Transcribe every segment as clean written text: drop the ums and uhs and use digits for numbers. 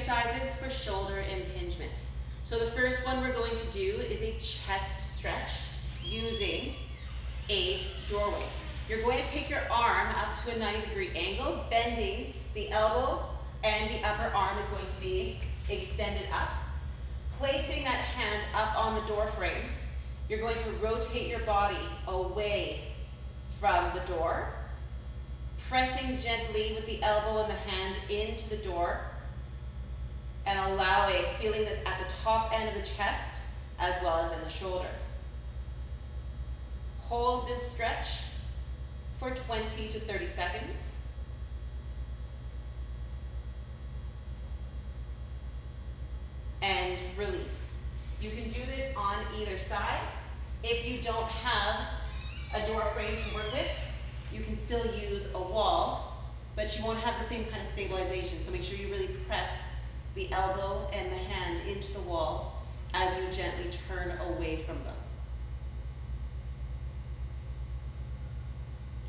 exercises for shoulder impingement. So the first one we're going to do is a chest stretch using a doorway. You're going to take your arm up to a 90-degree angle, bending the elbow, and the upper arm is going to be extended up. Placing that hand up on the door frame, you're going to rotate your body away from the door, pressing gently with the elbow and the hand into the door, and allowing, feeling this at the top end of the chest as well as in the shoulder. Hold this stretch for 20 to 30 seconds. And release. You can do this on either side. If you don't have a door frame to work with, you can still use a wall, but you won't have the same kind of stabilization. So make sure you really press the elbow and the hand into the wall as you gently turn away from them.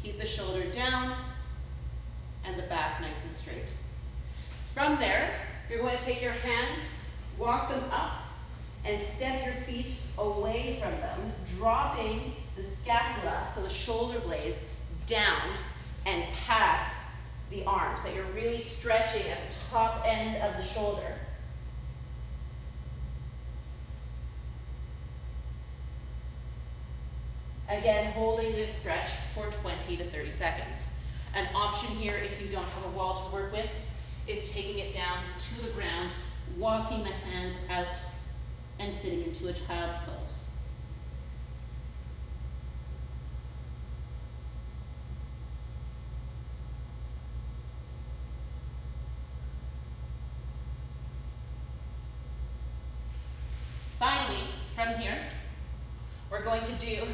Keep the shoulder down and the back nice and straight. From there, you're going to take your hands, walk them up, and step your feet away from them, dropping the scapula, so the shoulder blades, down and past the arms, so you're really stretching at the top end of the shoulder. Again, holding this stretch for 20 to 30 seconds. An option here, if you don't have a wall to work with, is taking it down to the ground, walking the hands out, and sitting into a child's pose. Finally, from here, we're going to do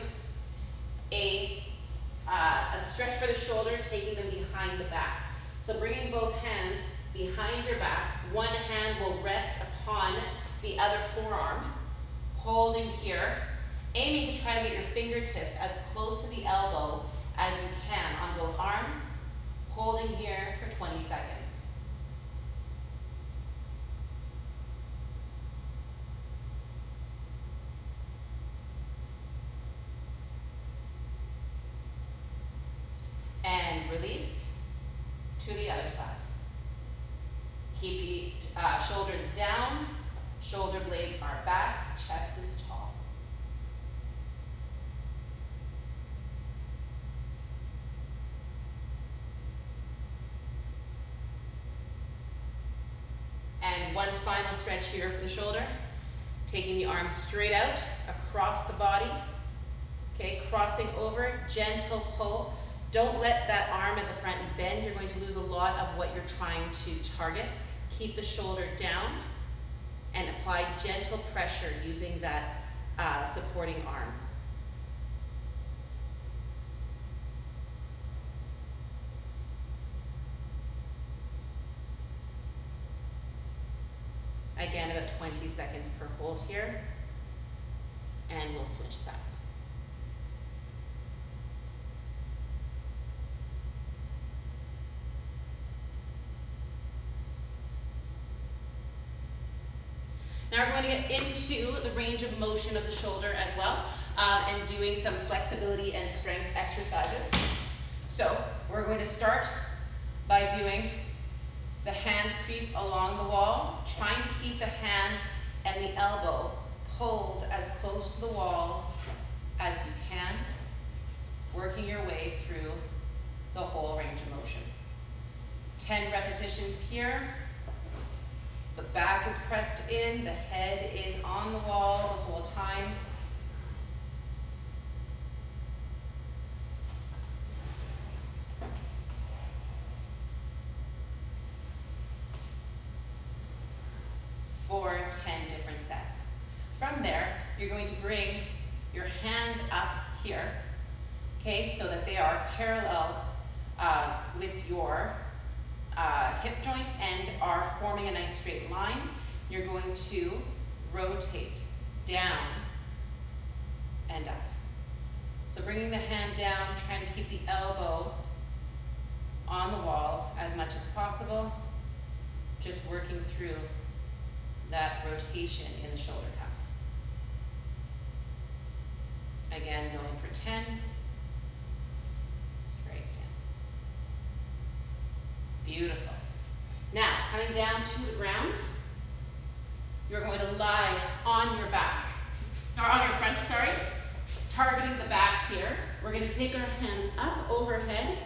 a stretch for the shoulder, taking them behind the back. So bringing both hands behind your back, one hand will rest upon the other forearm, holding here, aiming to try to get your fingertips as close to the elbow as you can on both arms, holding here for 20 seconds. And release to the other side. Keep the shoulders down, shoulder blades are back, chest is tall. And one final stretch here for the shoulder. Taking the arms straight out, across the body. Okay, crossing over, gentle pull. Don't let that arm at the front bend. You're going to lose a lot of what you're trying to target. Keep the shoulder down and apply gentle pressure using that supporting arm. Again, about 20 seconds per hold here, and we'll switch sides. Now we're going to get into the range of motion of the shoulder as well, and doing some flexibility and strength exercises. So we're going to start by doing the hand creep along the wall, trying to keep the hand and the elbow pulled as close to the wall as you can, working your way through the whole range of motion. 10 repetitions here. The back is pressed in, the head is on the wall the whole time. For 10 different sets. From there, you're going to bring your hands up here, okay, so that they are parallel with your hip joint and are forming a nice straight line. You're going to rotate down and up. So bringing the hand down, trying to keep the elbow on the wall as much as possible. just working through that rotation in the shoulder cuff. Again, going for 10, straight down. Beautiful. Now, coming down to the ground, you're going to lie on your back, or on your front, sorry, targeting the back here. We're going to take our hands up overhead,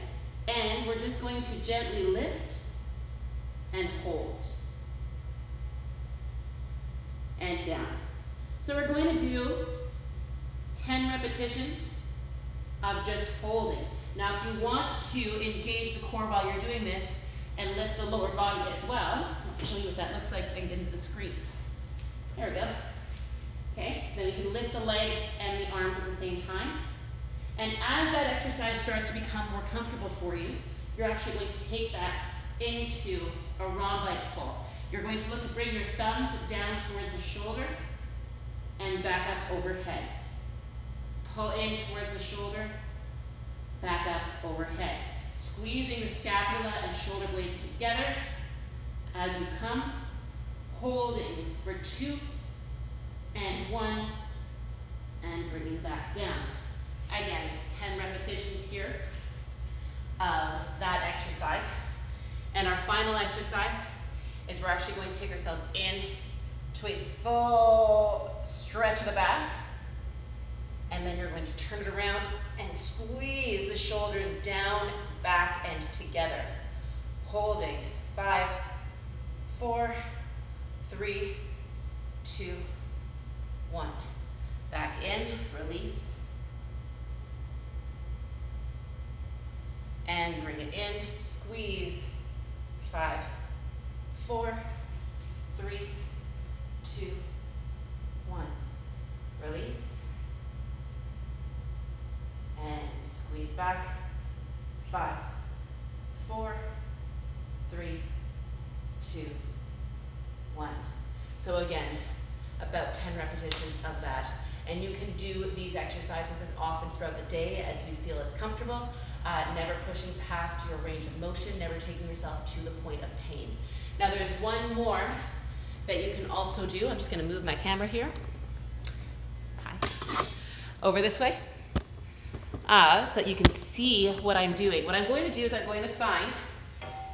and we're just going to gently lift and hold. And down. So we're going to do 10 repetitions of just holding. Now, if you want to engage the core while you're doing this and lift the lower body as well, I'll show you what that looks like and get into the screen. There we go. Okay, then you can lift the legs and the arms at the same time. And as that exercise starts to become more comfortable for you, you're actually going to take that into a rhomboid pull. You're going to look to bring your thumbs down towards the shoulder and back up overhead. Pull in towards the shoulder, back up overhead. Squeezing the scapula and shoulder blades together as you come, holding for 2 and 1, and bringing back down. Again, 10 repetitions here of that exercise. And our final exercise is we're actually going to take ourselves in to a full stretch of the back, and then you're going to turn it around and squeeze the shoulders down, back, and together. Holding, 5, 4, 3, 2, 1. Back in, release, and bring it in, squeeze, 5, 4, 3, 2, 1. Release. And squeeze back. 5, 4, 3, 2, 1. So again, about 10 repetitions of that. And you can do these exercises as often throughout the day as you feel as comfortable, never pushing past your range of motion, never taking yourself to the point of pain. Now there's one more that you can also do. I'm just going to move my camera here. Hi. Over this way. So you can see what I'm doing. What I'm going to do is I'm going to find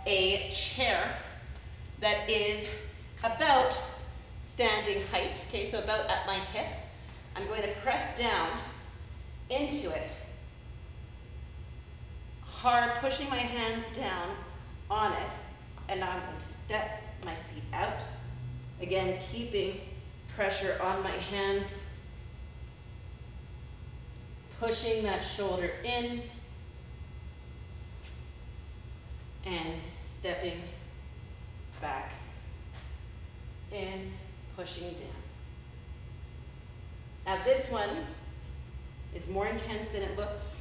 a chair that is about standing height, okay, so about at my hip. I'm going to press down into it, hard, pushing my hands down on it, and now I'm going to step my feet out. Again, keeping pressure on my hands, pushing that shoulder in, and stepping back in, pushing down. Now this one is more intense than it looks,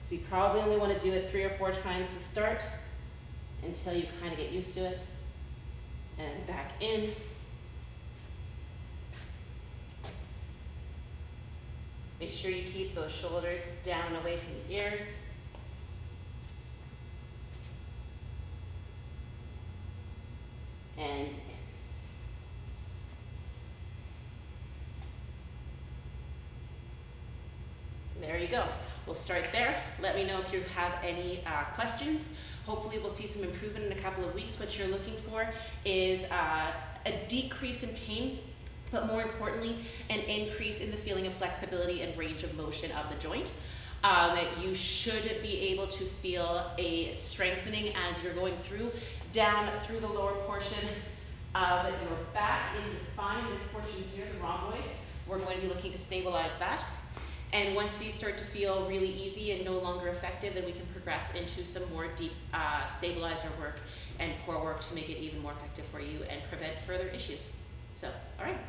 so you probably only want to do it 3 or 4 times to start until you kind of get used to it. And back in. Make sure you keep those shoulders down and away from the ears. And in. There you go. We'll start there. Let me know if you have any questions. Hopefully we'll see some improvement in a couple of weeks. What you're looking for is a decrease in pain, but more importantly, an increase in the feeling of flexibility and range of motion of the joint. That you should be able to feel a strengthening as you're going down through the lower portion of your back in the spine, this portion here, the rhomboids. We're going to be looking to stabilize that. And once these start to feel really easy and no longer effective, then we can progress into some more deep stabilizer work and core work to make it even more effective for you and prevent further issues. So, all right.